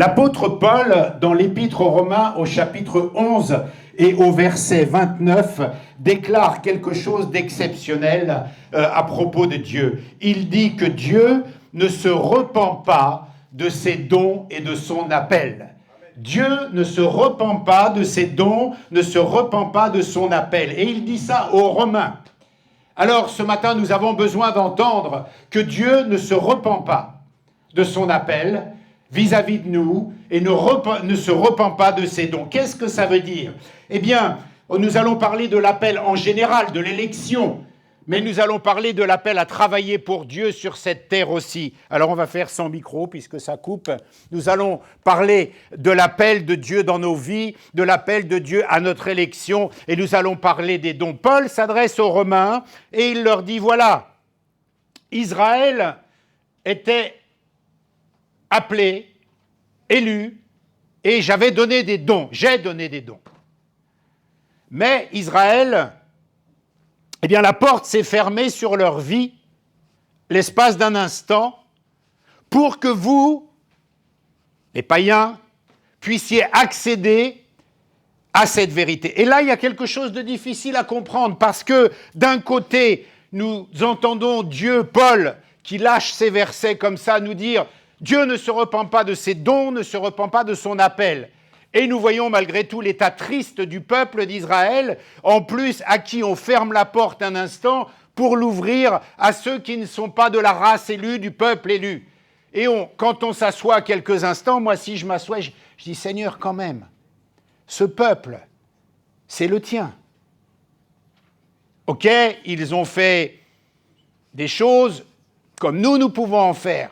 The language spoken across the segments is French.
L'apôtre Paul, dans l'Épître aux Romains, au chapitre 11 et au verset 29, déclare quelque chose d'exceptionnel à propos de Dieu. Il dit que Dieu ne se repent pas de ses dons et de son appel. Dieu ne se repent pas de ses dons, ne se repent pas de son appel. Et il dit ça aux Romains. Alors, ce matin, nous avons besoin d'entendre que Dieu ne se repent pas de son appel vis-à-vis de nous et ne se repent pas de ses dons. Qu'est-ce que ça veut dire? Eh bien, nous allons parler de l'appel en général, de l'élection, mais nous allons parler de l'appel à travailler pour Dieu sur cette terre aussi. Alors, on va faire sans micro puisque ça coupe. Nous allons parler de l'appel de Dieu dans nos vies, de l'appel de Dieu à notre élection, et nous allons parler des dons. Paul s'adresse aux Romains et il leur dit, voilà, Israël était appelé, élu, et j'avais donné des dons, j'ai donné des dons. Mais Israël, eh bien la porte s'est fermée sur leur vie, l'espace d'un instant, pour que vous, les païens, puissiez accéder à cette vérité. Et là, il y a quelque chose de difficile à comprendre, parce que d'un côté, nous entendons Dieu, Paul, qui lâche ces versets comme ça, nous dire Dieu ne se repent pas de ses dons, ne se repent pas de son appel. Et nous voyons malgré tout l'état triste du peuple d'Israël, en plus à qui on ferme la porte un instant pour l'ouvrir à ceux qui ne sont pas de la race élue, du peuple élu. Et quand on s'assoit quelques instants, moi si je m'assois, je dis Seigneur quand même, ce peuple, c'est le tien. Ok, ils ont fait des choses comme nous pouvons en faire.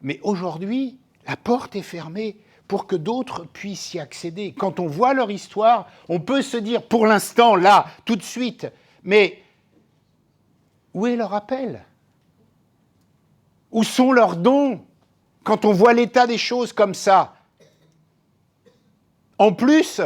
Mais aujourd'hui, la porte est fermée pour que d'autres puissent y accéder. Quand on voit leur histoire, on peut se dire, pour l'instant, là, tout de suite, mais où est leur appel? Où sont leurs dons? Quand on voit l'état des choses comme ça. En plus,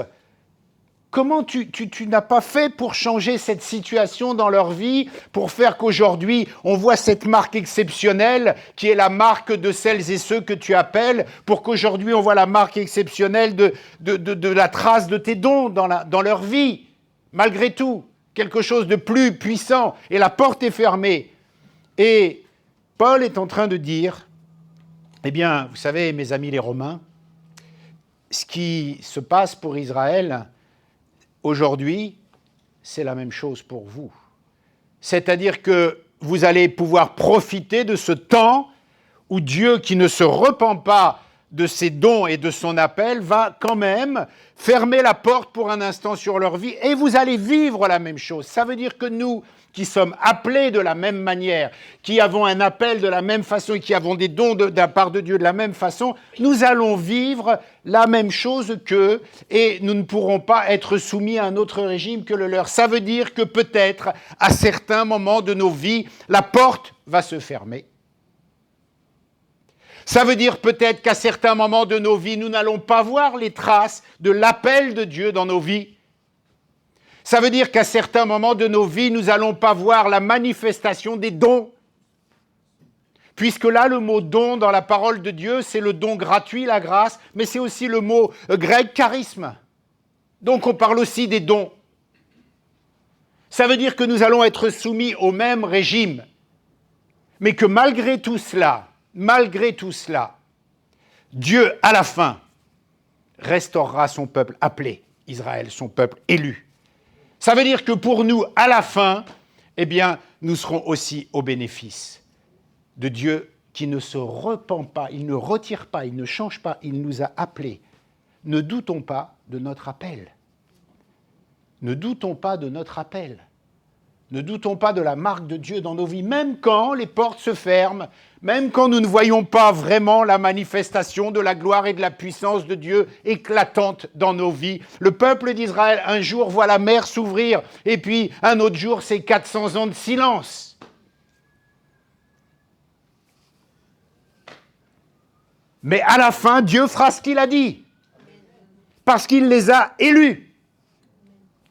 comment tu n'as pas fait pour changer cette situation dans leur vie, pour faire qu'aujourd'hui, on voit cette marque exceptionnelle qui est la marque de celles et ceux que tu appelles, pour qu'aujourd'hui, on voit la marque exceptionnelle de la trace de tes dons dans leur vie, malgré tout, quelque chose de plus puissant, et la porte est fermée. Et Paul est en train de dire, eh bien, vous savez, mes amis les Romains, ce qui se passe pour Israël, aujourd'hui, c'est la même chose pour vous. C'est-à-dire que vous allez pouvoir profiter de ce temps où Dieu, qui ne se repent pas de ses dons et de son appel, va quand même fermer la porte pour un instant sur leur vie et vous allez vivre la même chose. Ça veut dire que nous, qui sommes appelés de la même manière, qui avons un appel de la même façon et qui avons des dons de la part de Dieu de la même façon, nous allons vivre la même chose qu'eux et nous ne pourrons pas être soumis à un autre régime que le leur. Ça veut dire que peut-être, à certains moments de nos vies, la porte va se fermer. Ça veut dire peut-être qu'à certains moments de nos vies, nous n'allons pas voir les traces de l'appel de Dieu dans nos vies. Ça veut dire qu'à certains moments de nos vies, nous n'allons pas voir la manifestation des dons. Puisque là, le mot don dans la parole de Dieu, c'est le don gratuit, la grâce, mais c'est aussi le mot grec charisme. Donc on parle aussi des dons. Ça veut dire que nous allons être soumis au même régime. Mais que malgré tout cela, Dieu, à la fin, restaurera son peuple appelé, Israël, son peuple élu. Ça veut dire que pour nous, à la fin, eh bien, nous serons aussi au bénéfice de Dieu qui ne se repent pas, il ne retire pas, il ne change pas, il nous a appelés. Ne doutons pas de notre appel. Ne doutons pas de notre appel. Ne doutons pas de la marque de Dieu dans nos vies, même quand les portes se ferment, même quand nous ne voyons pas vraiment la manifestation de la gloire et de la puissance de Dieu éclatante dans nos vies. Le peuple d'Israël, un jour, voit la mer s'ouvrir, et puis un autre jour, c'est 400 ans de silence. Mais à la fin, Dieu fera ce qu'il a dit, parce qu'il les a élus.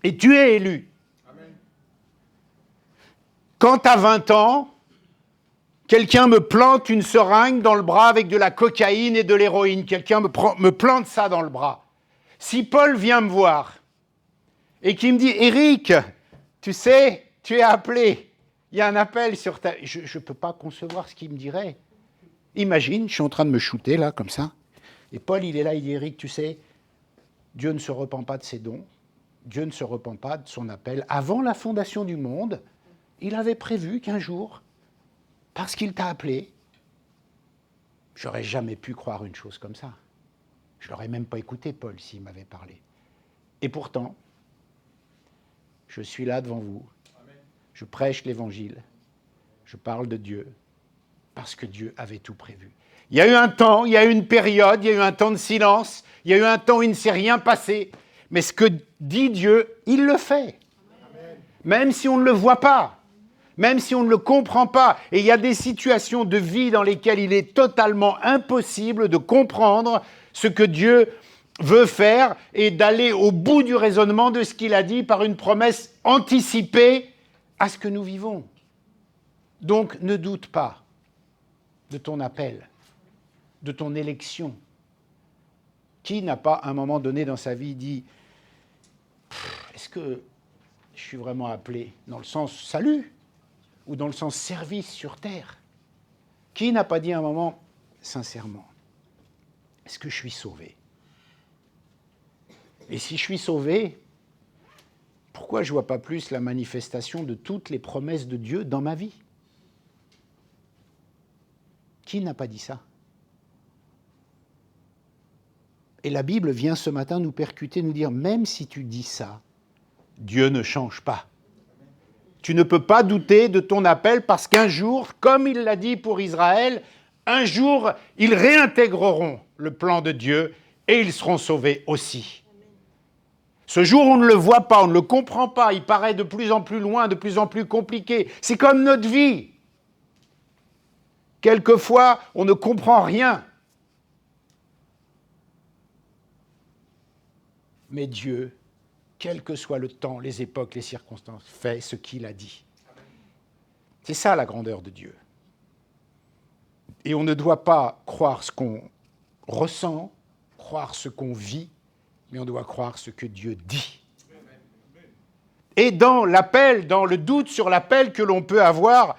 Et tu es élu. Quand tu as 20 ans, Quelqu'un me plante une seringue dans le bras avec de la cocaïne et de l'héroïne. Quelqu'un me plante ça dans le bras. Si Paul vient me voir et qu'il me dit « Éric, tu sais, tu es appelé. Il y a un appel sur ta... » Je ne peux pas concevoir ce qu'il me dirait. Imagine, je suis en train de me shooter là, comme ça. Et Paul, il est là, il dit « Éric, tu sais, Dieu ne se repent pas de ses dons. Dieu ne se repent pas de son appel. Avant la fondation du monde, il avait prévu qu'un jour, parce qu'il t'a appelé, j'aurais jamais pu croire une chose comme ça. Je l'aurais même pas écouté, Paul, s'il m'avait parlé. Et pourtant, je suis là devant vous. Je prêche l'Évangile. Je parle de Dieu, parce que Dieu avait tout prévu. Il y a eu un temps, il y a eu une période, il y a eu un temps de silence, il y a eu un temps où il ne s'est rien passé. Mais ce que dit Dieu, il le fait. Même si on ne le voit pas, même si on ne le comprend pas. Et il y a des situations de vie dans lesquelles il est totalement impossible de comprendre ce que Dieu veut faire et d'aller au bout du raisonnement de ce qu'il a dit par une promesse anticipée à ce que nous vivons. Donc ne doute pas de ton appel, de ton élection. Qui n'a pas, à un moment donné dans sa vie, dit « Est-ce que je suis vraiment appelé dans le sens salut ou dans le sens service sur terre ?» Qui n'a pas dit à un moment, sincèrement, « Est-ce que je suis sauvé ?» Et si je suis sauvé, pourquoi je ne vois pas plus la manifestation de toutes les promesses de Dieu dans ma vie ? Qui n'a pas dit ça ? Et la Bible vient ce matin nous percuter, nous dire, même si tu dis ça, Dieu ne change pas. Tu ne peux pas douter de ton appel parce qu'un jour, comme il l'a dit pour Israël, un jour, ils réintégreront le plan de Dieu et ils seront sauvés aussi. Ce jour, on ne le voit pas, on ne le comprend pas, il paraît de plus en plus loin, de plus en plus compliqué. C'est comme notre vie. Quelquefois, on ne comprend rien. Mais Dieu, quel que soit le temps, les époques, les circonstances, fait ce qu'il a dit. C'est ça la grandeur de Dieu. Et on ne doit pas croire ce qu'on ressent, croire ce qu'on vit, mais on doit croire ce que Dieu dit. Et dans l'appel, dans le doute sur l'appel que l'on peut avoir,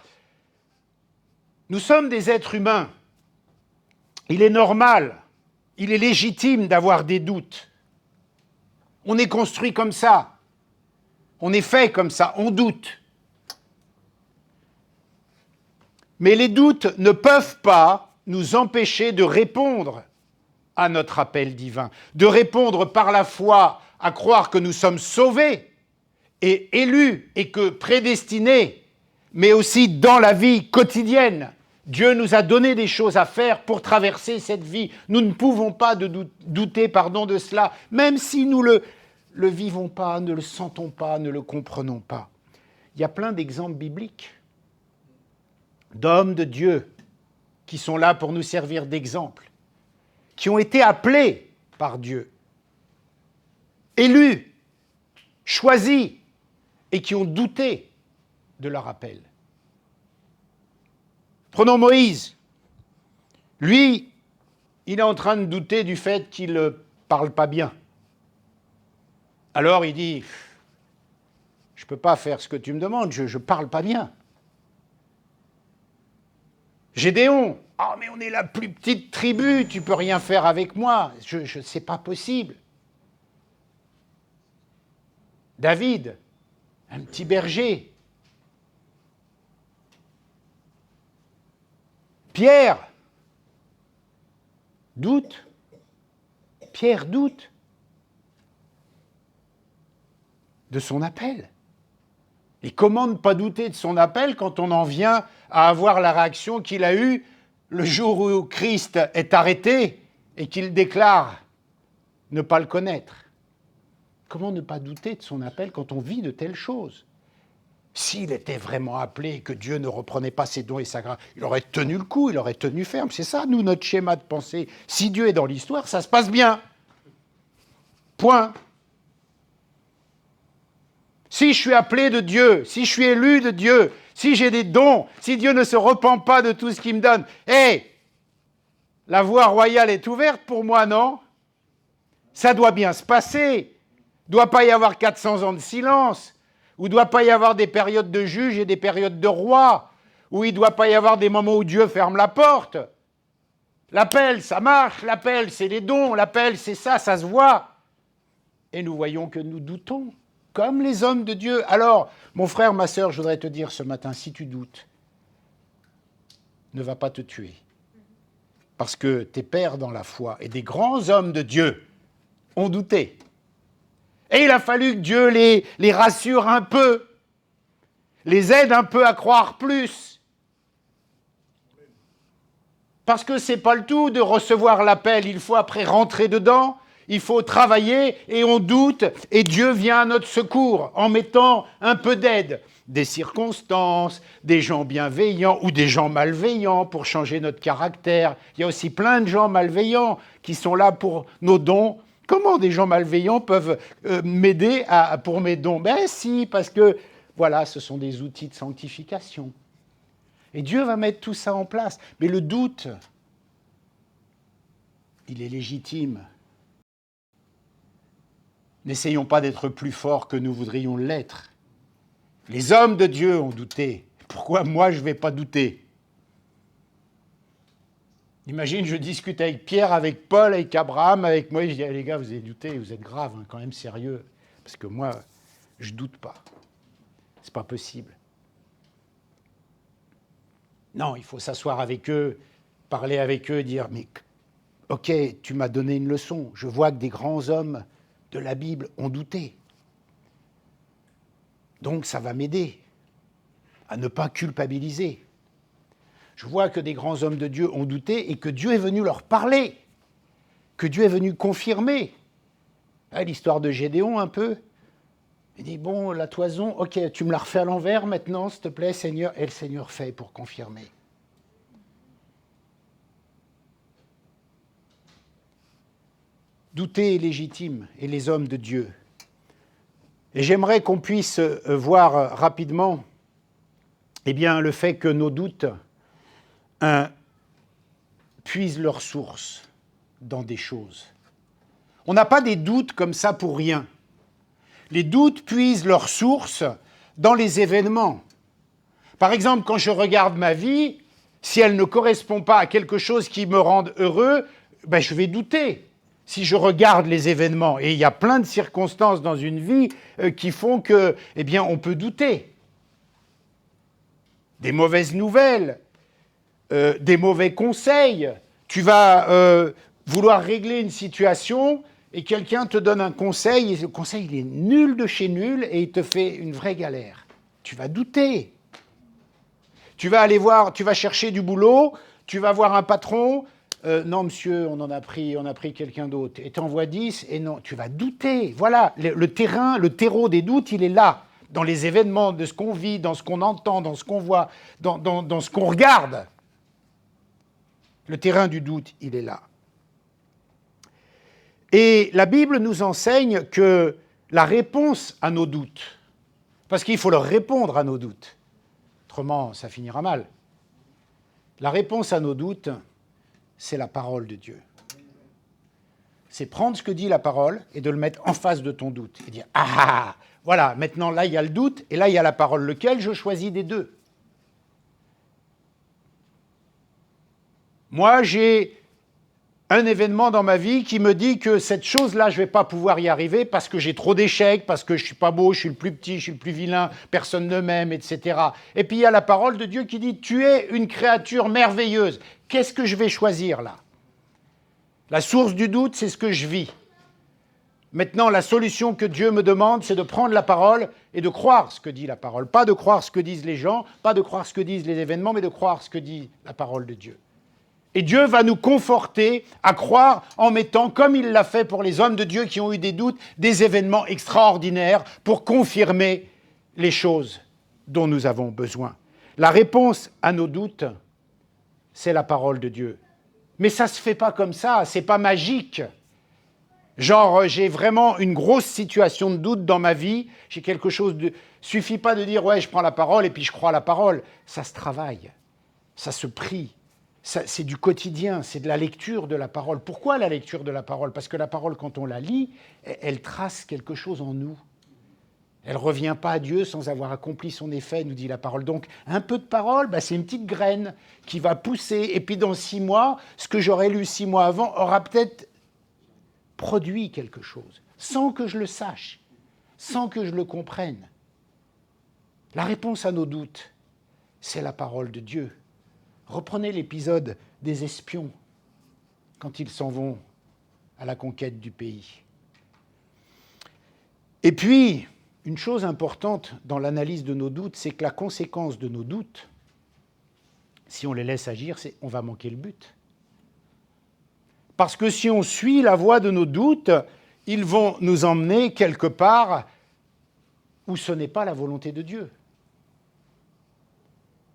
nous sommes des êtres humains. Il est normal, il est légitime d'avoir des doutes. On est construit comme ça. On est fait comme ça, on doute. Mais les doutes ne peuvent pas nous empêcher de répondre à notre appel divin, de répondre par la foi à croire que nous sommes sauvés et élus et que prédestinés, mais aussi dans la vie quotidienne. Dieu nous a donné des choses à faire pour traverser cette vie. Nous ne pouvons pas douter de cela, même si nous le vivons pas, ne le sentons pas, ne le comprenons pas. Il y a plein d'exemples bibliques d'hommes de Dieu qui sont là pour nous servir d'exemple, qui ont été appelés par Dieu, élus, choisis, et qui ont douté de leur appel. Prenons Moïse. Lui, il est en train de douter du fait qu'il ne parle pas bien. Alors il dit, je ne peux pas faire ce que tu me demandes, je ne parle pas bien. Gédéon, ah mais on est la plus petite tribu, tu ne peux rien faire avec moi, c'est pas possible. David, un petit berger. Pierre, doute. Pierre doute de son appel. Et comment ne pas douter de son appel quand on en vient à avoir la réaction qu'il a eue le jour où Christ est arrêté et qu'il déclare ne pas le connaître? Comment ne pas douter de son appel quand on vit de telles choses? S'il était vraiment appelé et que Dieu ne reprenait pas ses dons et sa grâce, il aurait tenu le coup, il aurait tenu ferme. C'est ça, nous, notre schéma de pensée. Si Dieu est dans l'histoire, ça se passe bien. Point. Si je suis appelé de Dieu, si je suis élu de Dieu, si j'ai des dons, si Dieu ne se repent pas de tout ce qu'il me donne, la voie royale est ouverte pour moi, non? Ça doit bien se passer. Il ne doit pas y avoir 400 ans de silence, ou il ne doit pas y avoir des périodes de juges et des périodes de rois, où il ne doit pas y avoir des moments où Dieu ferme la porte. L'appel, ça marche, l'appel, c'est les dons, l'appel, c'est ça se voit. Et nous voyons que nous doutons, comme les hommes de Dieu. Alors, mon frère, ma sœur, je voudrais te dire ce matin, si tu doutes, ne va pas te tuer. Parce que tes pères dans la foi et des grands hommes de Dieu ont douté. Et il a fallu que Dieu les rassure un peu, les aide un peu à croire plus. Parce que ce n'est pas le tout de recevoir l'appel, il faut après rentrer dedans, il faut travailler et on doute et Dieu vient à notre secours en mettant un peu d'aide, des circonstances, des gens bienveillants ou des gens malveillants pour changer notre caractère. Il y a aussi plein de gens malveillants qui sont là pour nos dons. Comment des gens malveillants peuvent m'aider pour mes dons? Ben si, parce que voilà, ce sont des outils de sanctification. Et Dieu va mettre tout ça en place. Mais le doute, il est légitime. N'essayons pas d'être plus forts que nous voudrions l'être. Les hommes de Dieu ont douté. Pourquoi moi je ne vais pas douter? Imagine, je discute avec Pierre, avec Paul, avec Abraham, avec moi, je dis, les gars, vous avez douté, vous êtes graves, quand même sérieux. Parce que moi, je ne doute pas. C'est pas possible. Non, il faut s'asseoir avec eux, parler avec eux, dire, mais ok, tu m'as donné une leçon. Je vois que des grands hommes de la Bible ont douté. Donc ça va m'aider à ne pas culpabiliser. Je vois que des grands hommes de Dieu ont douté et que Dieu est venu leur parler, que Dieu est venu confirmer. L'histoire de Gédéon un peu. Il dit, bon, la toison, ok, tu me la refais à l'envers maintenant, s'il te plaît, Seigneur. Et le Seigneur fait pour confirmer. Douter est légitime, et les hommes de Dieu. Et j'aimerais qu'on puisse voir rapidement le fait que nos doutes puisent leur source dans des choses. On n'a pas des doutes comme ça pour rien. Les doutes puisent leur source dans les événements. Par exemple, quand je regarde ma vie, si elle ne correspond pas à quelque chose qui me rende heureux, je vais douter. Si je regarde les événements, et il y a plein de circonstances dans une vie qui font que, on peut douter. Des mauvaises nouvelles, des mauvais conseils. Tu vas vouloir régler une situation et quelqu'un te donne un conseil, et le conseil il est nul de chez nul et il te fait une vraie galère. Tu vas douter. Tu vas chercher du boulot, tu vas voir un patron, non monsieur, on a pris quelqu'un d'autre, et t'envoies 10, et non, tu vas douter. Voilà, le terreau des doutes, il est là, dans les événements, de ce qu'on vit, dans ce qu'on entend, dans ce qu'on voit, dans ce qu'on regarde. Le terrain du doute, il est là. Et la Bible nous enseigne que la réponse à nos doutes, parce qu'il faut leur répondre à nos doutes, autrement ça finira mal. La réponse à nos doutes, c'est la parole de Dieu. C'est prendre ce que dit la parole et de le mettre en face de ton doute. Et dire, voilà, maintenant là il y a le doute et là il y a la parole. Lequel je choisis des deux? Moi, j'ai un événement dans ma vie qui me dit que cette chose-là, je ne vais pas pouvoir y arriver parce que j'ai trop d'échecs, parce que je ne suis pas beau, je suis le plus petit, je suis le plus vilain, personne ne m'aime, etc. Et puis il y a la parole de Dieu qui dit, tu es une créature merveilleuse. Qu'est-ce que je vais choisir là? La source du doute, c'est ce que je vis. Maintenant, la solution que Dieu me demande, c'est de prendre la parole et de croire ce que dit la parole. Pas de croire ce que disent les gens, pas de croire ce que disent les événements, mais de croire ce que dit la parole de Dieu. Et Dieu va nous conforter à croire en mettant, comme il l'a fait pour les hommes de Dieu qui ont eu des doutes, des événements extraordinaires pour confirmer les choses dont nous avons besoin. La réponse à nos doutes, c'est la parole de Dieu. Mais ça ne se fait pas comme ça, c'est pas magique. Genre, j'ai vraiment une grosse situation de doute dans ma vie, j'ai quelque chose de... Suffit pas de dire, ouais, je prends la parole et puis je crois à la parole. Ça se travaille, ça se prie, c'est du quotidien, c'est de la lecture de la parole. Pourquoi la lecture de la parole? Parce que la parole, quand on la lit, elle trace quelque chose en nous. Elle ne revient pas à Dieu sans avoir accompli son effet, nous dit la parole. Donc, un peu de parole, c'est une petite graine qui va pousser. Et puis, dans 6 mois, ce que j'aurais lu 6 mois avant aura peut-être produit quelque chose, sans que je le sache, sans que je le comprenne. La réponse à nos doutes, c'est la parole de Dieu. Reprenez l'épisode des espions, quand ils s'en vont à la conquête du pays. Et puis, une chose importante dans l'analyse de nos doutes, c'est que la conséquence de nos doutes, si on les laisse agir, c'est qu'on va manquer le but. Parce que si on suit la voie de nos doutes, ils vont nous emmener quelque part où ce n'est pas la volonté de Dieu,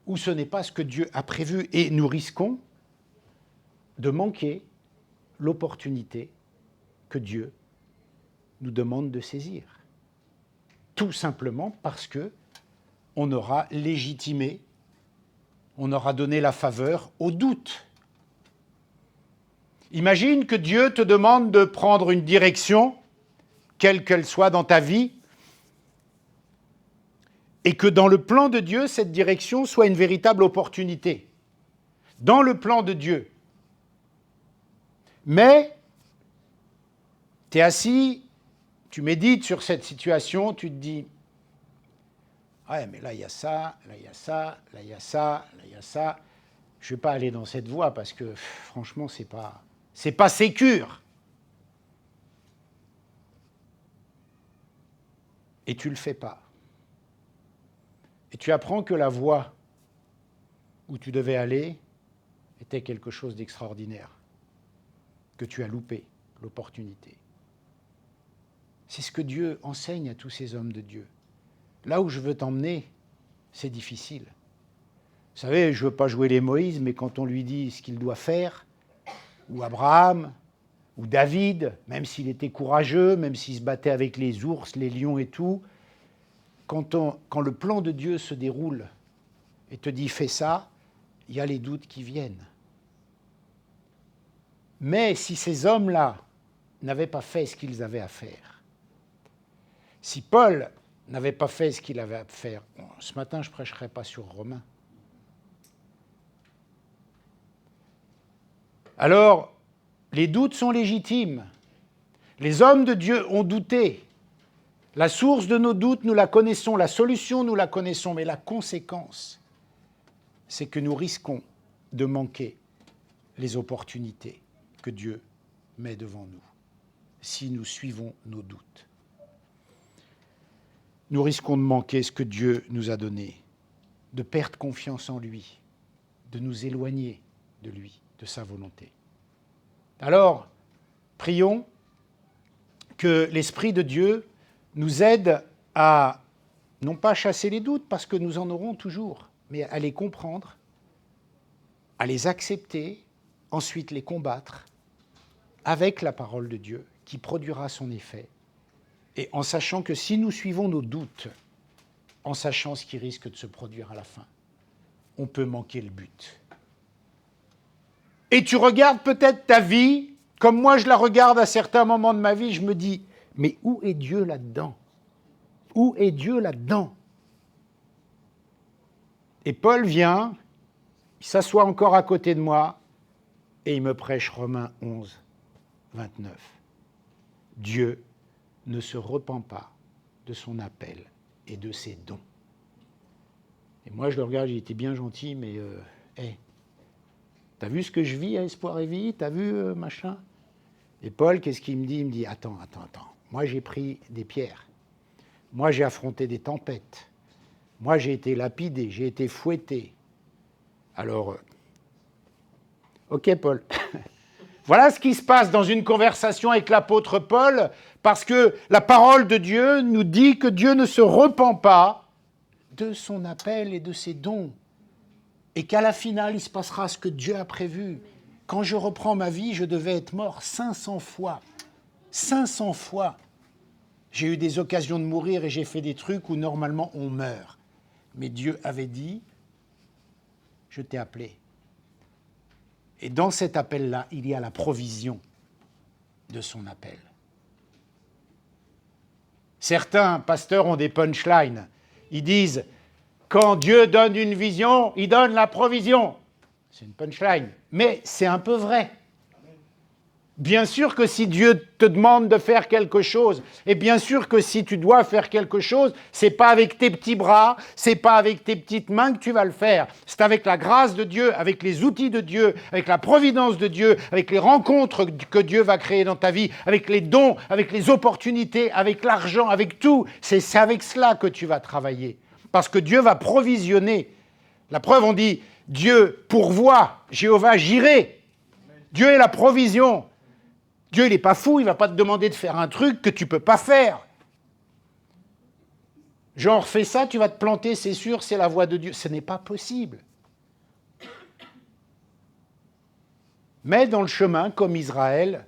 où ce n'est pas ce que Dieu a prévu. Et nous risquons de manquer l'opportunité que Dieu nous demande de saisir. Tout simplement parce qu'on aura légitimé, on aura donné la faveur au doute. Imagine que Dieu te demande de prendre une direction, quelle qu'elle soit dans ta vie, et que dans le plan de Dieu, cette direction soit une véritable opportunité. Dans le plan de Dieu. Mais, tu es assis, tu médites sur cette situation, tu te dis, ouais, mais là, il y a ça, là, il y a ça, là, il y a ça, là, il y a ça. Je ne vais pas aller dans cette voie parce que, franchement, c'est pas sécure. Et tu ne le fais pas. Et tu apprends que la voie où tu devais aller était quelque chose d'extraordinaire, que tu as loupé l'opportunité. C'est ce que Dieu enseigne à tous ces hommes de Dieu. Là où je veux t'emmener, c'est difficile. Vous savez, je ne veux pas jouer les Moïse, mais quand on lui dit ce qu'il doit faire, ou Abraham, ou David, même s'il était courageux, même s'il se battait avec les ours, les lions et tout, quand le plan de Dieu se déroule et te dit « fais ça », il y a les doutes qui viennent. Mais si ces hommes-là n'avaient pas fait ce qu'ils avaient à faire, si Paul n'avait pas fait ce qu'il avait à faire, ce matin je ne prêcherai pas sur Romains. Alors, les doutes sont légitimes. Les hommes de Dieu ont douté. La source de nos doutes, nous la connaissons, la solution, nous la connaissons, mais la conséquence, c'est que nous risquons de manquer les opportunités que Dieu met devant nous, si nous suivons nos doutes. Nous risquons de manquer ce que Dieu nous a donné, de perdre confiance en lui, de nous éloigner de lui, de sa volonté. Alors, prions que l'Esprit de Dieu nous aide à, non pas chasser les doutes, parce que nous en aurons toujours, mais à les comprendre, à les accepter, ensuite les combattre, avec la parole de Dieu, qui produira son effet, et en sachant que si nous suivons nos doutes, en sachant ce qui risque de se produire à la fin, on peut manquer le but. Et tu regardes peut-être ta vie, comme moi je la regarde à certains moments de ma vie, je me dis, mais où est Dieu là-dedans? Où est Dieu là-dedans? Et Paul vient, il s'assoit encore à côté de moi, et il me prêche Romains 11, 29. Dieu ne se repent pas de son appel et de ses dons. Et moi je le regarde, il était bien gentil, mais t'as vu ce que je vis à Espoir et Vie? T'as vu machin? Et Paul, qu'est-ce qu'il me dit? Il me dit, attends. Moi, j'ai pris des pierres. Moi, j'ai affronté des tempêtes. Moi, j'ai été lapidé, j'ai été fouetté. Alors, ok, Paul. Voilà ce qui se passe dans une conversation avec l'apôtre Paul, parce que la parole de Dieu nous dit que Dieu ne se repent pas de son appel et de ses dons. Et qu'à la finale, il se passera ce que Dieu a prévu. Quand je reprends ma vie, je devais être mort 500 fois. 500 fois, j'ai eu des occasions de mourir et j'ai fait des trucs où normalement on meurt. Mais Dieu avait dit, je t'ai appelé. Et dans cet appel-là, il y a la provision de son appel. Certains pasteurs ont des punchlines. Ils disent, quand Dieu donne une vision, il donne la provision. C'est une punchline, mais c'est un peu vrai. Bien sûr que si Dieu te demande de faire quelque chose, et bien sûr que si tu dois faire quelque chose, c'est pas avec tes petits bras, c'est pas avec tes petites mains que tu vas le faire. C'est avec la grâce de Dieu, avec les outils de Dieu, avec la providence de Dieu, avec les rencontres que Dieu va créer dans ta vie, avec les dons, avec les opportunités, avec l'argent, avec tout. C'est avec cela que tu vas travailler. Parce que Dieu va provisionner. La preuve, on dit, Dieu pourvoit, Jéhovah j'irai. Dieu est la provision. Dieu, il n'est pas fou, il ne va pas te demander de faire un truc que tu ne peux pas faire. Genre, fais ça, tu vas te planter, c'est sûr, c'est la voie de Dieu. Ce n'est pas possible. Mais dans le chemin, comme Israël,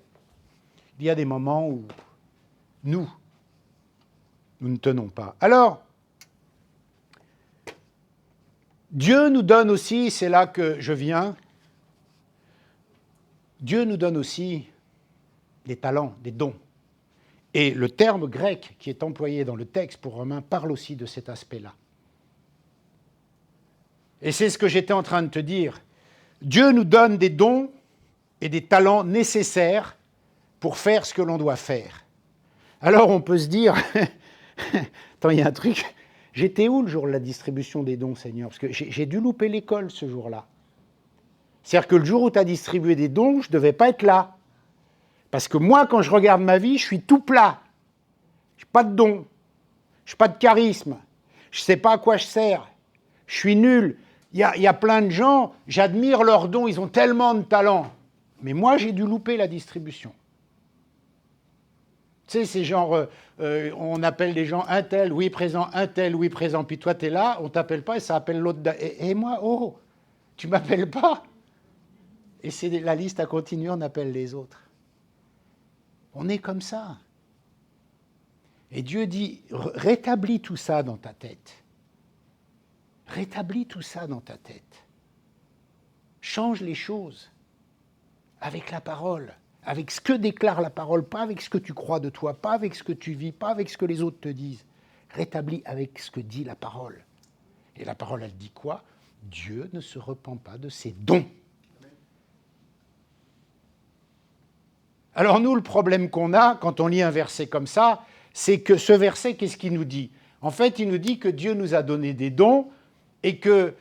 il y a des moments où nous ne tenons pas. Alors, Dieu nous donne aussi, c'est là que je viens, Dieu nous donne aussi des talents, des dons. Et le terme grec qui est employé dans le texte pour Romains parle aussi de cet aspect-là. Et c'est ce que j'étais en train de te dire. Dieu nous donne des dons et des talents nécessaires pour faire ce que l'on doit faire. Alors on peut se dire, attends, il y a un truc, j'étais où le jour de la distribution des dons, Seigneur? Parce que j'ai dû louper l'école ce jour-là. C'est-à-dire que le jour où tu as distribué des dons, je ne devais pas être là. Parce que moi, quand je regarde ma vie, je suis tout plat. Je n'ai pas de dons. Je n'ai pas de charisme. Je ne sais pas à quoi je sers. Je suis nul. Il y a plein de gens, j'admire leurs dons, ils ont tellement de talent. Mais moi, j'ai dû louper la distribution. Tu sais, c'est genre, on appelle les gens un tel, oui présent, un tel, oui présent, puis toi, tu es là, on ne t'appelle pas et ça appelle l'autre. Et moi, oh, tu ne m'appelles pas. Et c'est la liste à continuer, on appelle les autres. On est comme ça. Et Dieu dit, rétablis tout ça dans ta tête. Rétablis tout ça dans ta tête. Change les choses avec la parole, avec ce que déclare la parole, pas avec ce que tu crois de toi, pas avec ce que tu vis, pas avec ce que les autres te disent. Rétablis avec ce que dit la parole. Et la parole, elle dit quoi? Dieu ne se repent pas de ses dons. Alors nous, le problème qu'on a quand on lit un verset comme ça, c'est que ce verset, qu'est-ce qu'il nous dit? En fait, il nous dit que Dieu nous a donné des dons et qu'il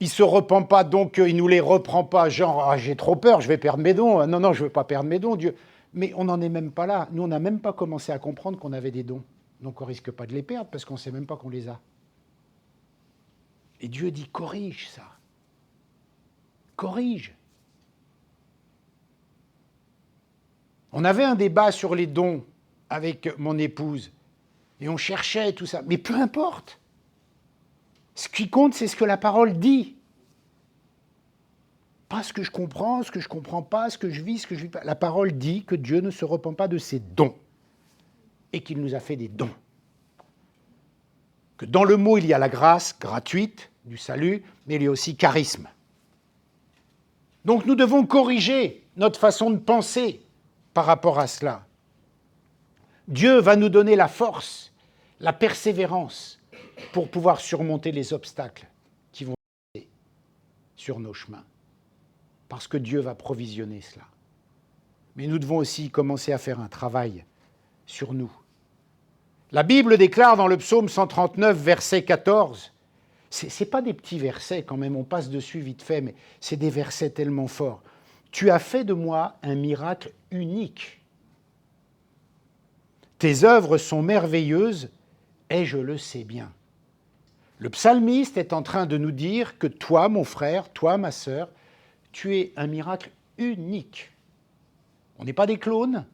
ne se repent pas, donc il ne nous les reprend pas, genre ah, j'ai trop peur, je vais perdre mes dons. Non, non, je ne veux pas perdre mes dons, Dieu. Mais on n'en est même pas là. Nous, on n'a même pas commencé à comprendre qu'on avait des dons. Donc on ne risque pas de les perdre parce qu'on ne sait même pas qu'on les a. Et Dieu dit corrige ça. Corrige. On avait un débat sur les dons avec mon épouse et on cherchait tout ça. Mais peu importe. Ce qui compte, c'est ce que la parole dit. Pas ce que je comprends, ce que je ne comprends pas, ce que je vis, ce que je ne vis pas. La parole dit que Dieu ne se repent pas de ses dons et qu'il nous a fait des dons. Que dans le mot, il y a la grâce gratuite du salut, mais il y a aussi charisme. Donc nous devons corriger notre façon de penser par rapport à cela. Dieu va nous donner la force, la persévérance pour pouvoir surmonter les obstacles qui vont être sur nos chemins. Parce que Dieu va provisionner cela. Mais nous devons aussi commencer à faire un travail sur nous. La Bible déclare dans le psaume 139, verset 14, c'est pas des petits versets quand même, on passe dessus vite fait, mais c'est des versets tellement forts. Tu as fait de moi un miracle unique. Tes œuvres sont merveilleuses et je le sais bien. Le psalmiste est en train de nous dire que toi, mon frère, toi, ma sœur, tu es un miracle unique. On n'est pas des clones.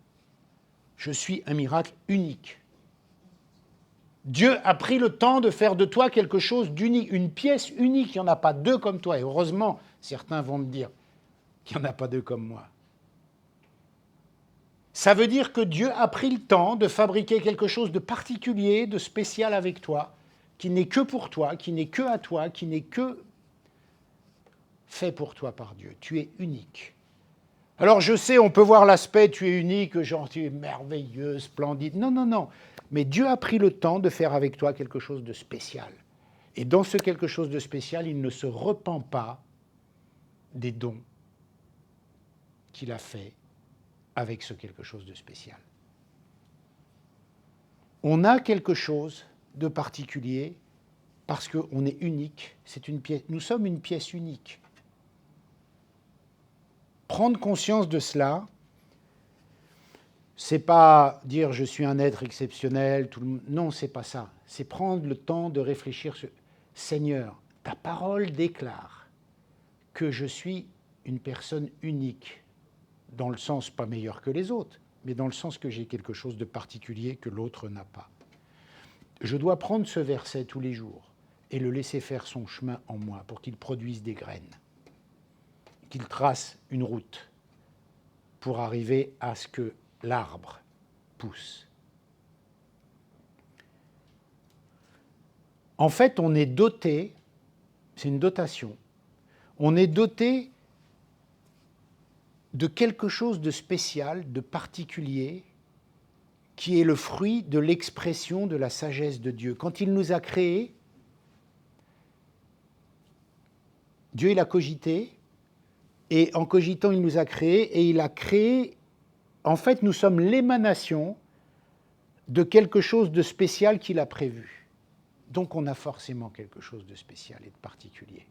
Je suis un miracle unique. Dieu a pris le temps de faire de toi quelque chose d'unique, une pièce unique. Il n'y en a pas deux comme toi. Et heureusement, certains vont me dire qu'il n'y en a pas deux comme moi. Ça veut dire que Dieu a pris le temps de fabriquer quelque chose de particulier, de spécial avec toi, qui n'est que pour toi, qui n'est que à toi, qui n'est que fait pour toi par Dieu. Tu es unique. Alors je sais, on peut voir l'aspect tu es unique, genre tu es merveilleux, splendide. Non, non, non. Mais Dieu a pris le temps de faire avec toi quelque chose de spécial. Et dans ce quelque chose de spécial, il ne se repent pas des dons qu'il a fait avec ce quelque chose de spécial. On a quelque chose de particulier parce qu'on est unique. C'est une pièce, nous sommes une pièce unique. Prendre conscience de cela, c'est pas dire je suis un être exceptionnel, non, c'est pas ça. C'est prendre le temps de réfléchir sur Seigneur, ta parole déclare que je suis une personne unique, dans le sens pas meilleur que les autres, mais dans le sens que j'ai quelque chose de particulier que l'autre n'a pas. Je dois prendre ce verset tous les jours et le laisser faire son chemin en moi pour qu'il produise des graines, qu'il trace une route pour arriver à ce que l'arbre pousse. En fait, on est doté, c'est une dotation, on est doté de quelque chose de spécial, de particulier, qui est le fruit de l'expression de la sagesse de Dieu. Quand il nous a créés, Dieu il a cogité, et en cogitant il nous a créés, et il a créé, en fait nous sommes l'émanation de quelque chose de spécial qu'il a prévu. Donc on a forcément quelque chose de spécial et de particulier.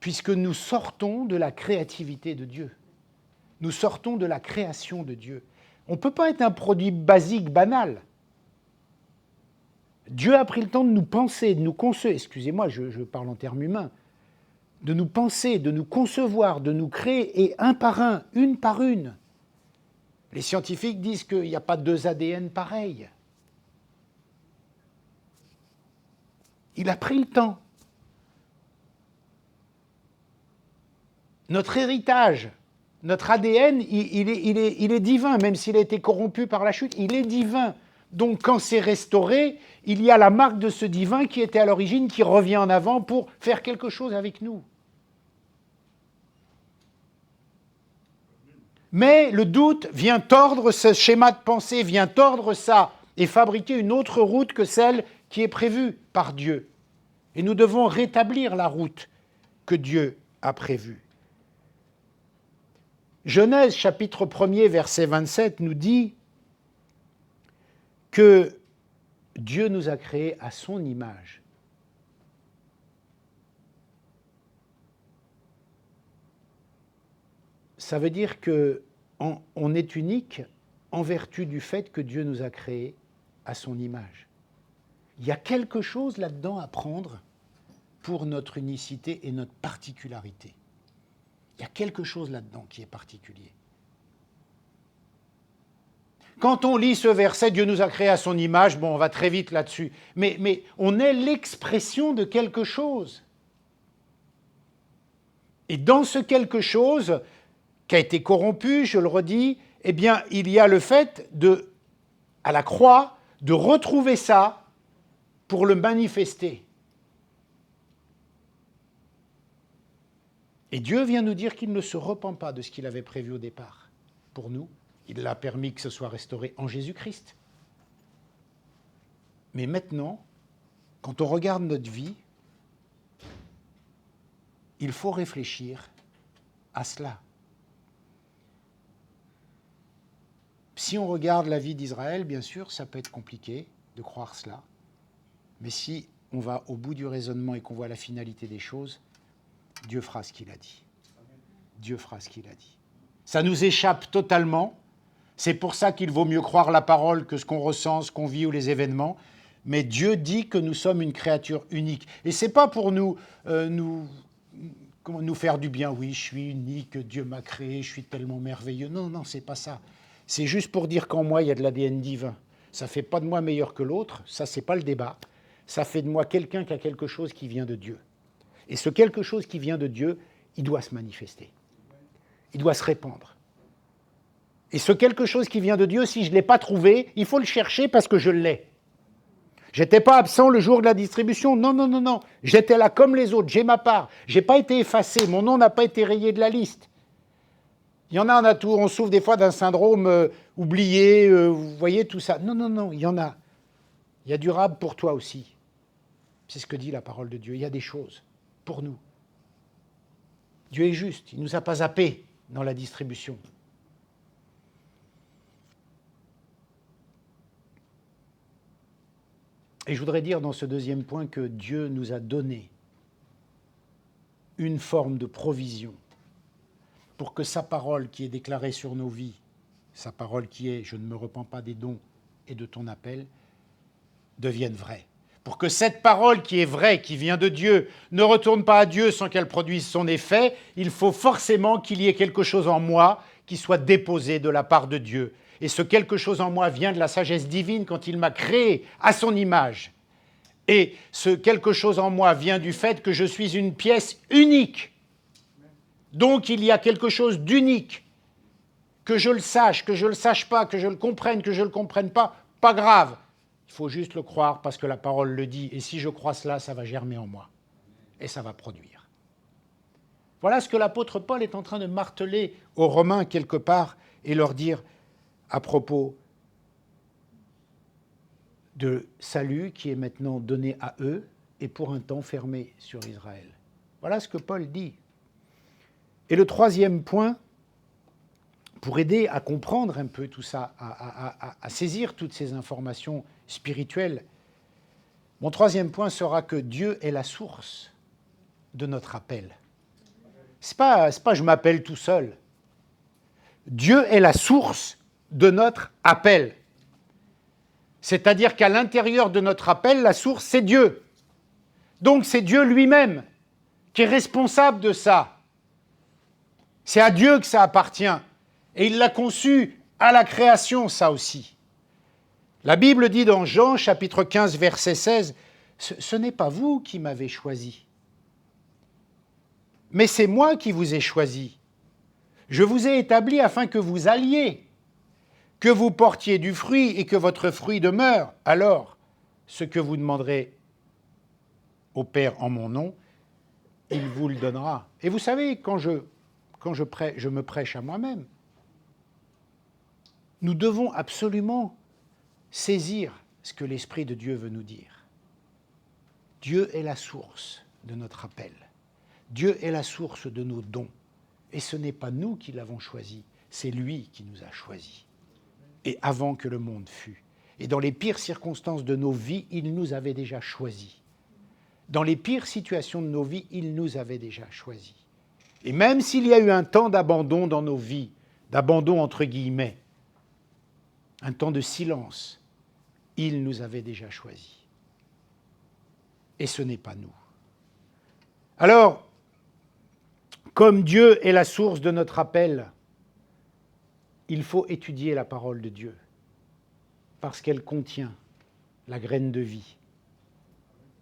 Puisque nous sortons de la créativité de Dieu. Nous sortons de la création de Dieu. On ne peut pas être un produit basique, banal. Dieu a pris le temps de nous penser, de nous concevoir, excusez-moi, je parle en termes humains, de nous penser, de nous concevoir, de nous créer, et un par un, une par une. Les scientifiques disent qu'il n'y a pas deux ADN pareils. Il a pris le temps. Notre héritage, notre ADN, il est divin, même s'il a été corrompu par la chute, il est divin. Donc quand c'est restauré, il y a la marque de ce divin qui était à l'origine, qui revient en avant pour faire quelque chose avec nous. Mais le doute vient tordre ce schéma de pensée, vient tordre ça, et fabriquer une autre route que celle qui est prévue par Dieu. Et nous devons rétablir la route que Dieu a prévue. Genèse chapitre 1er, verset 27 nous dit que Dieu nous a créés à son image. Ça veut dire qu'on est unique en vertu du fait que Dieu nous a créés à son image. Il y a quelque chose là-dedans à prendre pour notre unicité et notre particularité. Il y a quelque chose là-dedans qui est particulier. Quand on lit ce verset, Dieu nous a créés à son image, bon, on va très vite là-dessus, mais on est l'expression de quelque chose. Et dans ce quelque chose qui a été corrompu, je le redis, eh bien, il y a le fait à la croix, de retrouver ça pour le manifester. Et Dieu vient nous dire qu'il ne se repent pas de ce qu'il avait prévu au départ. Pour nous, il l'a permis que ce soit restauré en Jésus-Christ. Mais maintenant, quand on regarde notre vie, il faut réfléchir à cela. Si on regarde la vie d'Israël, bien sûr, ça peut être compliqué de croire cela. Mais si on va au bout du raisonnement et qu'on voit la finalité des choses, Dieu fera ce qu'il a dit. Dieu fera ce qu'il a dit. Ça nous échappe totalement. C'est pour ça qu'il vaut mieux croire la parole que ce qu'on ressent, ce qu'on vit ou les événements. Mais Dieu dit que nous sommes une créature unique. Et ce n'est pas pour nous faire du bien. Oui, je suis unique, Dieu m'a créé, je suis tellement merveilleux. Non, non, ce n'est pas ça. C'est juste pour dire qu'en moi, il y a de l'ADN divin. Ça ne fait pas de moi meilleur que l'autre. Ça, ce n'est pas le débat. Ça fait de moi quelqu'un qui a quelque chose qui vient de Dieu. Et ce quelque chose qui vient de Dieu, il doit se manifester. il doit se répandre. Et ce quelque chose qui vient de Dieu, si je ne l'ai pas trouvé, il faut le chercher parce que je l'ai. J'étais pas absent le jour de la distribution, non, non, non, non. J'étais là comme les autres, j'ai ma part. J'ai pas été effacé, mon nom n'a pas été rayé de la liste. Il y en a, on souffre des fois d'un syndrome oublié, vous voyez tout ça. Non, non, non, il y en a. Il y a du rab pour toi aussi. C'est ce que dit la parole de Dieu. Il y a des choses pour nous. Dieu est juste, il ne nous a pas zappés dans la distribution. Et je voudrais dire dans ce deuxième point que Dieu nous a donné une forme de provision pour que sa parole qui est déclarée sur nos vies, sa parole qui est « je ne me repens pas des dons et de ton appel », devienne vraie. Pour que cette parole qui est vraie, qui vient de Dieu, ne retourne pas à Dieu sans qu'elle produise son effet, il faut forcément qu'il y ait quelque chose en moi qui soit déposé de la part de Dieu. Et ce quelque chose en moi vient de la sagesse divine quand il m'a créé à son image. Et ce quelque chose en moi vient du fait que je suis une pièce unique. Donc il y a quelque chose d'unique. Que je le sache, que je ne le sache pas, que je le comprenne, que je ne le comprenne pas grave. Il faut juste le croire parce que la parole le dit. Et si je crois cela, ça va germer en moi. Et ça va produire. Voilà ce que l'apôtre Paul est en train de marteler aux Romains quelque part et leur dire à propos de salut qui est maintenant donné à eux et pour un temps fermé sur Israël. Voilà ce que Paul dit. Et le troisième point, pour aider à comprendre un peu tout ça, à saisir toutes ces informations spirituelles, mon troisième point sera que Dieu est la source de notre appel. C'est pas je m'appelle tout seul. Dieu est la source de notre appel. C'est-à-dire qu'à l'intérieur de notre appel, la source, c'est Dieu. Donc c'est Dieu lui-même qui est responsable de ça. C'est à Dieu que ça appartient. Et il l'a conçu à la création, ça aussi. La Bible dit dans Jean, chapitre 15, verset 16, « Ce n'est pas vous qui m'avez choisi, mais c'est moi qui vous ai choisi. Je vous ai établi afin que vous alliez, que vous portiez du fruit et que votre fruit demeure. Alors, ce que vous demanderez au Père en mon nom, il vous le donnera. » Et vous savez, quand je me prêche à moi-même, nous devons absolument saisir ce que l'Esprit de Dieu veut nous dire. Dieu est la source de notre appel. Dieu est la source de nos dons. Et ce n'est pas nous qui l'avons choisi, c'est lui qui nous a choisis. Et avant que le monde fût. Et dans les pires circonstances de nos vies, il nous avait déjà choisis. Dans les pires situations de nos vies, il nous avait déjà choisis. Et même s'il y a eu un temps d'abandon dans nos vies, d'abandon entre guillemets, un temps de silence, il nous avait déjà choisis. Et ce n'est pas nous. Alors, comme Dieu est la source de notre appel, il faut étudier la parole de Dieu, parce qu'elle contient la graine de vie.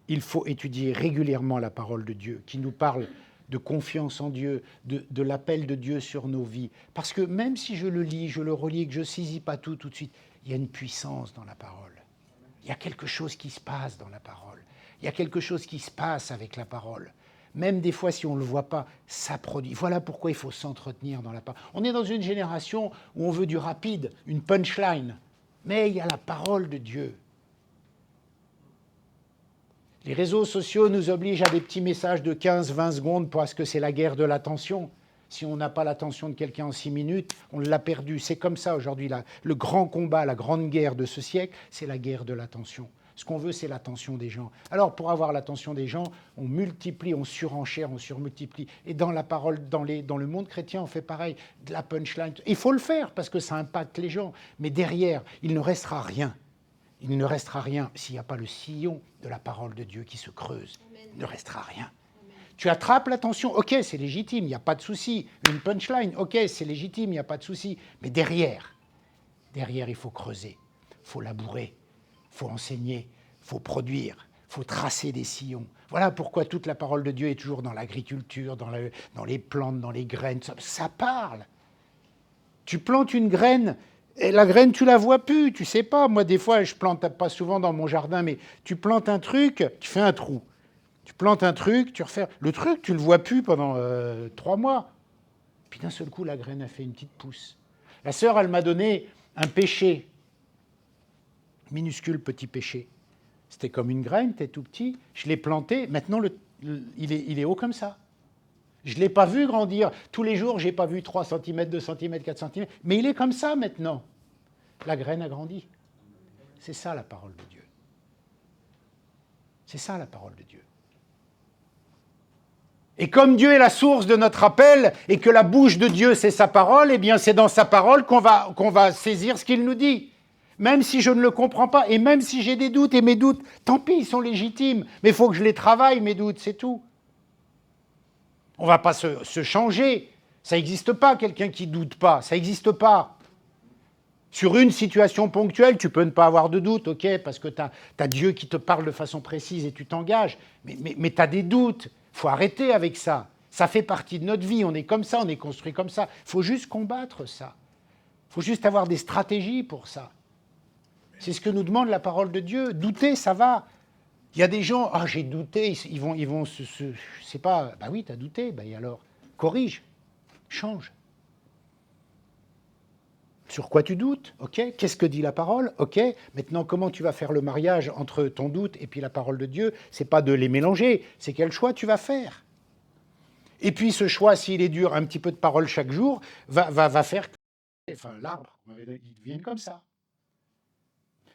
Il faut étudier régulièrement la parole de Dieu, qui nous parle de confiance en Dieu, de l'appel de Dieu sur nos vies. Parce que même si je le lis, je le relis, que je ne saisis pas tout de suite, il y a une puissance dans la parole. Il y a quelque chose qui se passe dans la parole. Il y a quelque chose qui se passe avec la parole. Même des fois, si on ne le voit pas, ça produit. Voilà pourquoi il faut s'entretenir dans la parole. On est dans une génération où on veut du rapide, une punchline. Mais il y a la parole de Dieu. Les réseaux sociaux nous obligent à des petits messages de 15-20 secondes parce que c'est la guerre de l'attention. Si on n'a pas l'attention de quelqu'un en 6 minutes, on l'a perdu. C'est comme ça aujourd'hui. Le grand combat, la grande guerre de ce siècle, c'est la guerre de l'attention. Ce qu'on veut, c'est l'attention des gens. Alors, pour avoir l'attention des gens, on multiplie, on surenchère, on surmultiplie. Et dans la parole, dans le monde chrétien, on fait pareil, de la punchline. Il faut le faire parce que ça impacte les gens. Mais derrière, il ne restera rien. Il ne restera rien s'il n'y a pas le sillon de la parole de Dieu qui se creuse. Amen. Il ne restera rien. Amen. Tu attrapes l'attention, ok, c'est légitime, il n'y a pas de souci. Une punchline, ok, c'est légitime, il n'y a pas de souci. Mais derrière, il faut creuser, il faut labourer, il faut enseigner, il faut produire, il faut tracer des sillons. Voilà pourquoi toute la parole de Dieu est toujours dans l'agriculture, dans les plantes, dans les graines. Ça parle. Tu plantes une graine, et la graine, tu la vois plus, tu sais pas. Moi, des fois, je plante pas souvent dans mon jardin, mais tu plantes un truc, tu fais un trou. Tu plantes un truc, tu refais... Le truc, tu le vois plus pendant 3 mois. Puis d'un seul coup, la graine a fait une petite pousse. La sœur, elle m'a donné un pêcher, minuscule petit pêcher. C'était comme une graine, t'es tout petit. Je l'ai planté, maintenant il est haut comme ça. Je ne l'ai pas vu grandir. Tous les jours, je n'ai pas vu 3 cm, 2 cm, 4 cm. Mais il est comme ça maintenant. La graine a grandi. C'est ça la parole de Dieu. C'est ça la parole de Dieu. Et comme Dieu est la source de notre appel et que la bouche de Dieu c'est sa parole, eh bien c'est dans sa parole qu'on va saisir ce qu'il nous dit. Même si je ne le comprends pas et même si j'ai des doutes et mes doutes, tant pis, ils sont légitimes. Mais il faut que je les travaille, mes doutes, c'est tout. On ne va pas se changer. Ça n'existe pas, quelqu'un qui ne doute pas. Ça n'existe pas. Sur une situation ponctuelle, tu peux ne pas avoir de doute, ok, parce que tu as Dieu qui te parle de façon précise et tu t'engages. Mais tu as des doutes. Il faut arrêter avec ça. Ça fait partie de notre vie. On est comme ça, on est construit comme ça. Il faut juste combattre ça. Il faut juste avoir des stratégies pour ça. C'est ce que nous demande la parole de Dieu. Douter, ça va. Il y a des gens, ah j'ai douté, ils vont c'est pas, bah oui, t'as douté, bah et alors, corrige, change. Sur quoi tu doutes, ok? Qu'est-ce que dit la parole, ok? Maintenant, comment tu vas faire le mariage entre ton doute et puis la parole de Dieu? C'est pas de les mélanger, c'est quel choix tu vas faire. Et puis ce choix, s'il est dur, un petit peu de parole chaque jour, va faire que l'arbre, il devienne comme ça.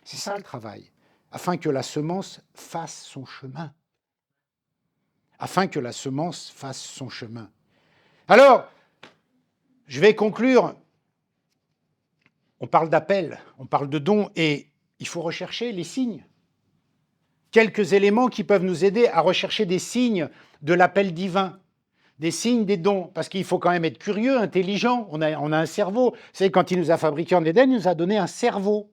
C'est ça le travail. Afin que la semence fasse son chemin. Afin que la semence fasse son chemin. Alors, je vais conclure. On parle d'appel, on parle de dons, et il faut rechercher les signes. Quelques éléments qui peuvent nous aider à rechercher des signes de l'appel divin, des signes des dons, parce qu'il faut quand même être curieux, intelligent, on a un cerveau. Vous savez, quand il nous a fabriqués en Éden, il nous a donné un cerveau.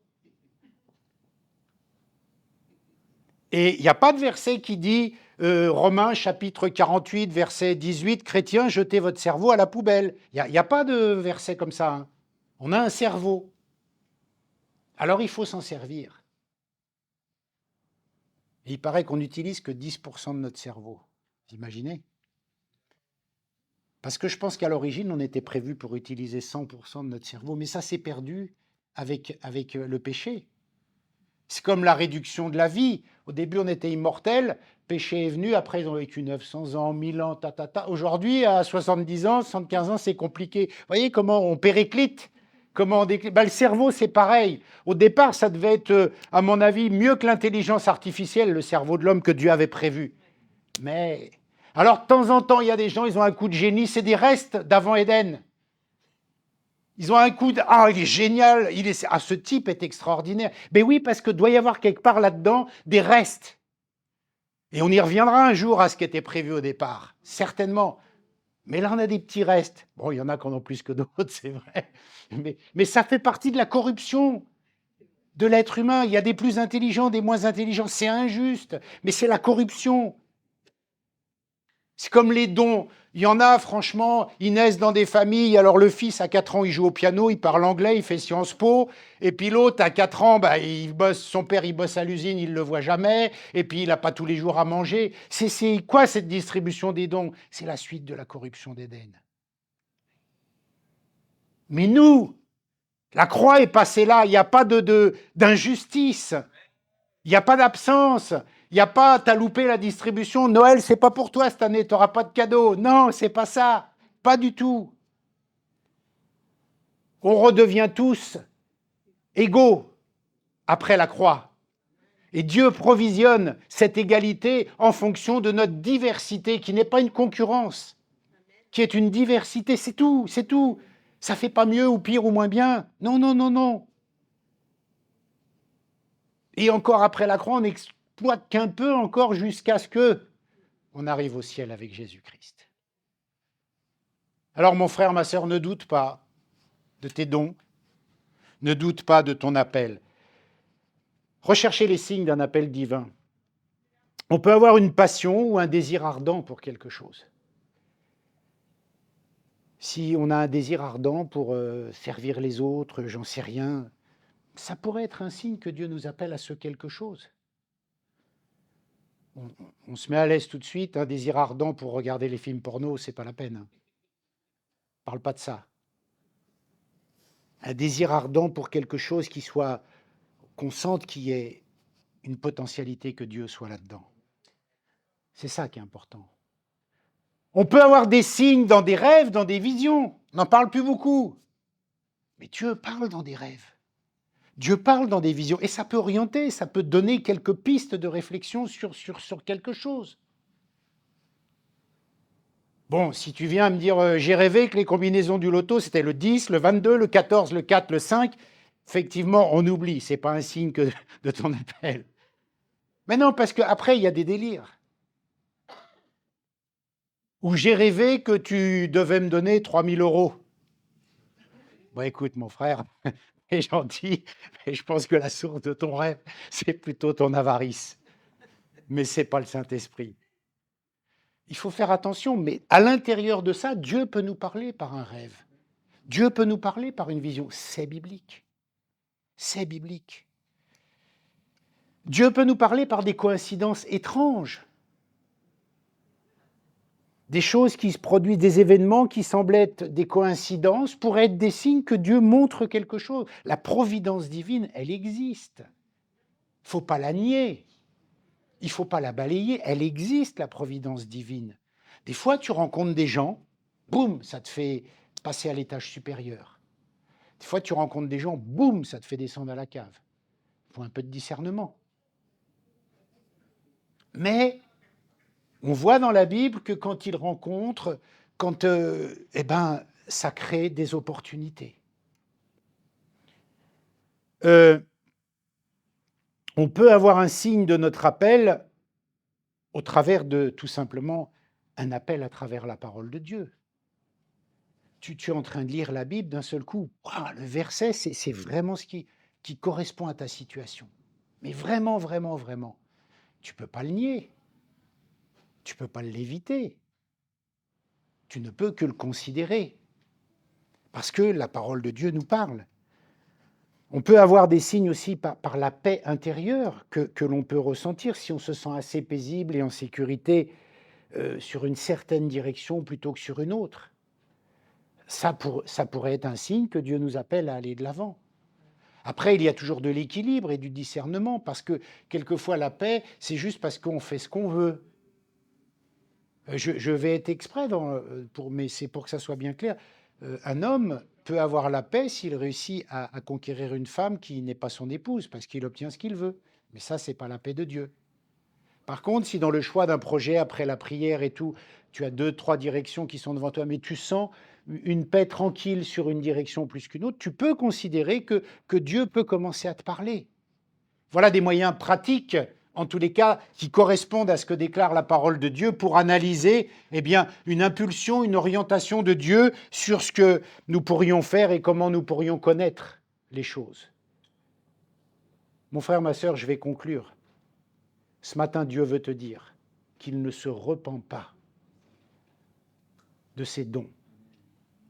Et il n'y a pas de verset qui dit, Romains chapitre 48, verset 18, « Chrétiens, jetez votre cerveau à la poubelle ». Il n'y a pas de verset comme ça. Hein. On a un cerveau. Alors il faut s'en servir. Et il paraît qu'on n'utilise que 10% de notre cerveau. Vous imaginez ? Parce que je pense qu'à l'origine, on était prévu pour utiliser 100% de notre cerveau, mais ça s'est perdu avec le péché. C'est comme la réduction de la vie. Au début, on était immortel, péché est venu, après ils ont vécu 900 ans, 1000 ans, Aujourd'hui, à 70 ans, 75 ans, c'est compliqué. Vous voyez comment on périclite, comment on décline. Le cerveau, c'est pareil. Au départ, ça devait être, à mon avis, mieux que l'intelligence artificielle, le cerveau de l'homme que Dieu avait prévu. Mais, alors, de temps en temps, il y a des gens, ils ont un coup de génie, c'est des restes d'avant Éden. Ils ont un coup de « Ah, il est génial, ce type est extraordinaire ». Ben oui, parce que doit y avoir quelque part là-dedans des restes. Et on y reviendra un jour à ce qui était prévu au départ, certainement. Mais là, on a des petits restes. Bon, il y en a qui en ont plus que d'autres, c'est vrai. Mais ça fait partie de la corruption de l'être humain. Il y a des plus intelligents, des moins intelligents. C'est injuste, mais c'est la corruption. C'est comme les dons. Il y en a, franchement, ils naissent dans des familles. Alors le fils, à 4 ans, il joue au piano, il parle anglais, il fait Sciences Po. Et puis l'autre, à 4 ans, il bosse, son père, il bosse à l'usine, il ne le voit jamais. Et puis il n'a pas tous les jours à manger. C'est quoi cette distribution des dons? C'est la suite de la corruption d'Éden. Mais nous, la croix est passée là. Il n'y a pas d'injustice. Il n'y a pas d'absence. Il n'y a pas, t'as loupé la distribution, Noël, c'est pas pour toi cette année, tu n'auras pas de cadeau. Non, c'est pas ça. Pas du tout. On redevient tous égaux après la croix. Et Dieu provisionne cette égalité en fonction de notre diversité, qui n'est pas une concurrence, qui est une diversité, c'est tout, c'est tout. Ça ne fait pas mieux ou pire ou moins bien. Non, non, non, non. Et encore après la croix, on exploite qu'un peu encore jusqu'à ce qu'on arrive au ciel avec Jésus-Christ. Alors mon frère, ma sœur, ne doute pas de tes dons, ne doute pas de ton appel. Recherchez les signes d'un appel divin. On peut avoir une passion ou un désir ardent pour quelque chose. Si on a un désir ardent pour servir les autres, j'en sais rien, ça pourrait être un signe que Dieu nous appelle à ce quelque chose. On se met à l'aise tout de suite, un désir ardent pour regarder les films porno, c'est pas la peine. Hein. Parle pas de ça. Un désir ardent pour quelque chose qu'on sente qu'il y ait une potentialité que Dieu soit là-dedans. C'est ça qui est important. On peut avoir des signes dans des rêves, dans des visions. On n'en parle plus beaucoup. Mais Dieu parle dans des rêves. Dieu parle dans des visions. Et ça peut orienter, ça peut donner quelques pistes de réflexion sur quelque chose. Bon, si tu viens me dire, j'ai rêvé que les combinaisons du loto, c'était le 10, le 22, le 14, le 4, le 5, effectivement, on oublie. Ce n'est pas un signe de ton appel. Mais non, parce qu'après, il y a des délires. Ou j'ai rêvé que tu devais me donner 3 000 €. Bon, écoute, mon frère, t'es gentil, mais je pense que la source de ton rêve, c'est plutôt ton avarice. Mais ce n'est pas le Saint-Esprit. Il faut faire attention, mais à l'intérieur de ça, Dieu peut nous parler par un rêve. Dieu peut nous parler par une vision. C'est biblique. C'est biblique. Dieu peut nous parler par des coïncidences étranges. Des choses qui se produisent, des événements qui semblent être des coïncidences pourraient être des signes que Dieu montre quelque chose. La providence divine, elle existe. Il ne faut pas la nier. Il ne faut pas la balayer. Elle existe, la providence divine. Des fois, tu rencontres des gens, boum, ça te fait passer à l'étage supérieur. Des fois, tu rencontres des gens, boum, ça te fait descendre à la cave. Il faut un peu de discernement. Mais on voit dans la Bible que quand ils rencontrent, ça crée des opportunités. On peut avoir un signe de notre appel au travers de, tout simplement, un appel à travers la parole de Dieu. Tu es en train de lire la Bible, d'un seul coup, le verset, c'est vraiment ce qui correspond à ta situation. Mais vraiment, vraiment, vraiment. Tu ne peux pas le nier. Tu ne peux pas l'éviter. Tu ne peux que le considérer. Parce que la parole de Dieu nous parle. On peut avoir des signes aussi par la paix intérieure que l'on peut ressentir si on se sent assez paisible et en sécurité sur une certaine direction plutôt que sur une autre. Ça pourrait être un signe que Dieu nous appelle à aller de l'avant. Après, il y a toujours de l'équilibre et du discernement, parce que quelquefois la paix, c'est juste parce qu'on fait ce qu'on veut. Je vais être exprès, mais c'est pour que ça soit bien clair. Un homme peut avoir la paix s'il réussit à conquérir une femme qui n'est pas son épouse, parce qu'il obtient ce qu'il veut. Mais ça, c'est pas la paix de Dieu. Par contre, si dans le choix d'un projet, après la prière et tout, tu as 2, 3 directions qui sont devant toi, mais tu sens une paix tranquille sur une direction plus qu'une autre, tu peux considérer que Dieu peut commencer à te parler. Voilà des moyens pratiques, en tous les cas, qui correspondent à ce que déclare la parole de Dieu pour analyser une impulsion, une orientation de Dieu sur ce que nous pourrions faire et comment nous pourrions connaître les choses. Mon frère, ma sœur, je vais conclure. Ce matin, Dieu veut te dire qu'il ne se repent pas de ses dons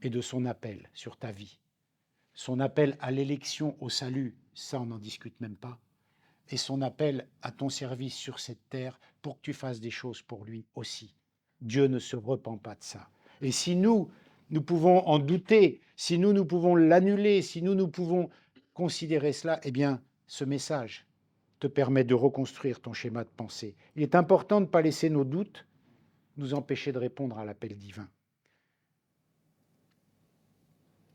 et de son appel sur ta vie. Son appel à l'élection au salut, ça on n'en discute même pas. Et son appel à ton service sur cette terre pour que tu fasses des choses pour lui aussi. Dieu ne se repent pas de ça. Et si nous pouvons en douter, si nous pouvons l'annuler, si nous pouvons considérer cela, eh bien, ce message te permet de reconstruire ton schéma de pensée. Il est important de ne pas laisser nos doutes nous empêcher de répondre à l'appel divin.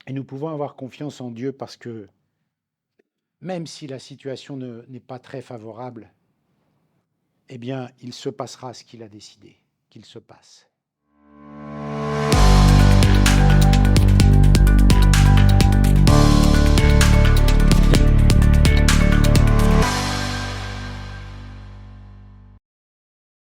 Et nous pouvons avoir confiance en Dieu parce que même si la situation n'est pas très favorable, eh bien, il se passera ce qu'il a décidé qu'il se passe.